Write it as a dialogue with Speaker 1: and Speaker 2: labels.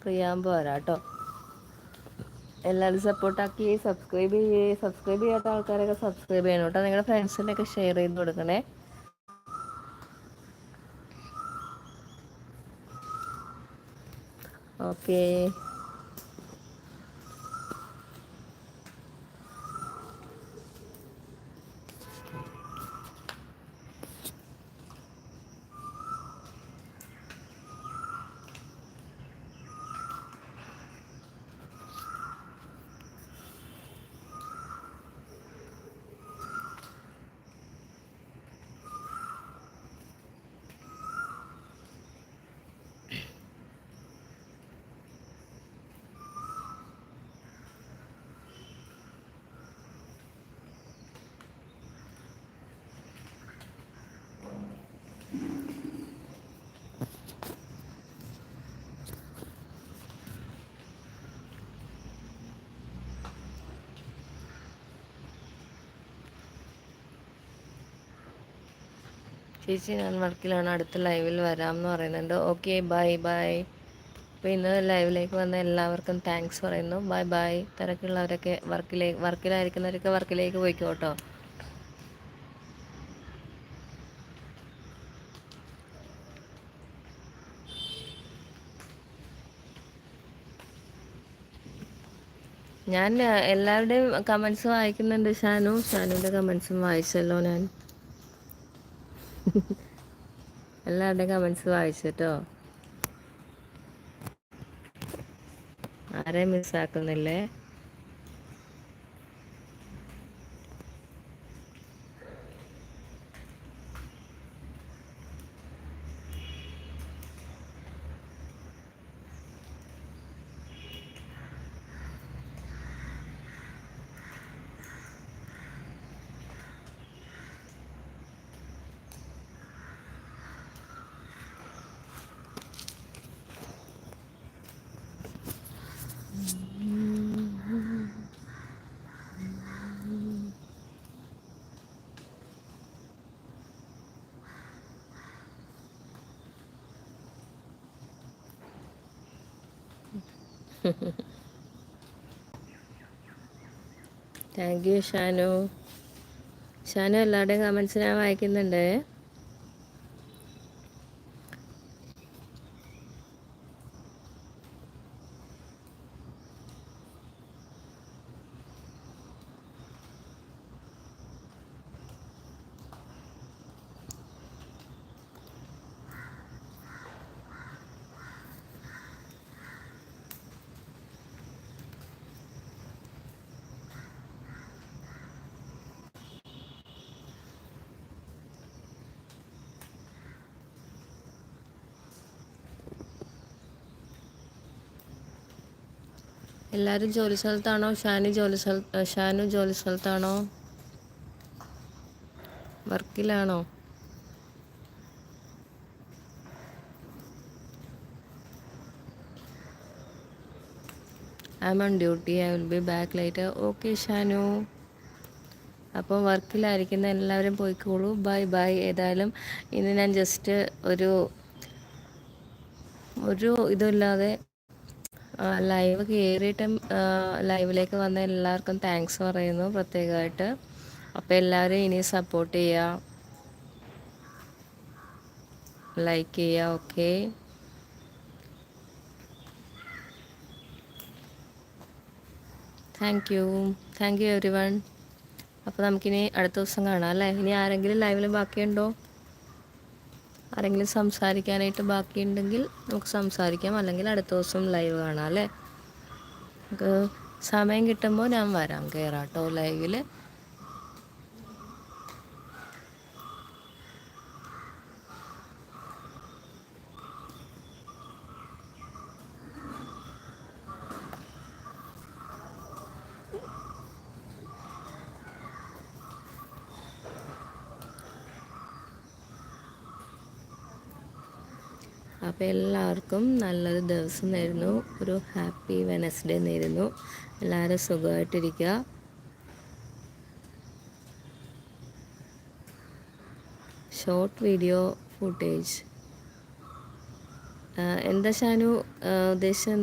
Speaker 1: Free ആകുമ്പോൾ വരാം കേട്ടോ. എല്ലാവരും സപ്പോർട്ടാക്കി സബ്സ്ക്രൈബ് ചെയ്യാത്ത ആൾക്കാരൊക്കെ സബ്സ്ക്രൈബ് ചെയ്യണം കേട്ടോ. നിങ്ങളുടെ ഫ്രണ്ട്സിൻ്റെയൊക്കെ ഷെയർ ചെയ്ത് കൊടുക്കണേ. ഓക്കേ. ചേച്ചി ഞാൻ വർക്കിലാണ്, അടുത്ത ലൈവിൽ വരാം എന്ന് പറയുന്നുണ്ട്. Okay, bye bye. അപ്പോൾ ഇന്ന് ലൈവിലേക്ക് വന്ന എല്ലാവർക്കും താങ്ക്സ് പറയുന്നു. Bye bye. തിരക്കുള്ളവരൊക്കെ വർക്കിലായിരിക്കുന്നവരൊക്കെ വർക്കിലേക്ക് പോയിക്കോ കേട്ടോ. ഞാൻ എല്ലാവരുടെയും കമൻസ് വായിക്കുന്നുണ്ട്. ഷാനുവിൻ്റെ കമൻസും വായിച്ചല്ലോ ഞാൻ. എല്ലാവരുടെയും കമൻസ് വായിച്ചിട്ടോ. ആരെയും മിസ്സാക്കുന്നില്ലേ? Thank you Shanu. എല്ലാവരുടെയും കമൻസ് ഞാൻ വായിക്കുന്നുണ്ട്. എല്ലാവരും ജോലി സ്ഥലത്താണോ? ഷാനു ജോലി സ്ഥലത്താണോ? വർക്കിലാണോ? I am on duty. I will be back later. Okay Shanu. അപ്പോൾ വർക്കിലായിരിക്കുന്ന എല്ലാവരും പോയിക്കോളൂ. Bye bye. ഏതായാലും ഇന്ന് ഞാൻ ജസ്റ്റ് ഒരു ഇതുമില്ലാതെ ലൈവ് കയറിയിട്ടും ലൈവിലേക്ക് വന്ന എല്ലാവർക്കും താങ്ക്സ് പറയുന്നു പ്രത്യേകമായിട്ട്. അപ്പോൾ എല്ലാവരും ഇനി സപ്പോർട്ട് ചെയ്യുക, ലൈക്ക് ചെയ്യുക. Okay, thank you every one. അപ്പോൾ നമുക്കിനി അടുത്ത ദിവസം കാണാം അല്ലേ? ഇനി ആരെങ്കിലും ലൈവിൽ ബാക്കിയുണ്ടോ? ആരെങ്കിലും സംസാരിക്കാനായിട്ട് ബാക്കിയുണ്ടെങ്കിൽ നമുക്ക് സംസാരിക്കാം, അല്ലെങ്കിൽ അടുത്ത ദിവസം ലൈവ് കാണാം അല്ലേ? നമുക്ക് സമയം കിട്ടുമ്പോൾ ഞാൻ വരാം, കയറാം കേട്ടോ ലൈവിൽ. അപ്പോൾ എല്ലാവർക്കും നല്ലൊരു ദിവസം നേരുന്നു. ഒരു ഹാപ്പി വെനസ്ഡേ നേരുന്നു. എല്ലാവരും സുഖമായിട്ടിരിക്കുക. ഷോർട്ട് വീഡിയോ ഫുട്ടേജ് എന്താ ഷാനു ഉദ്ദേശം?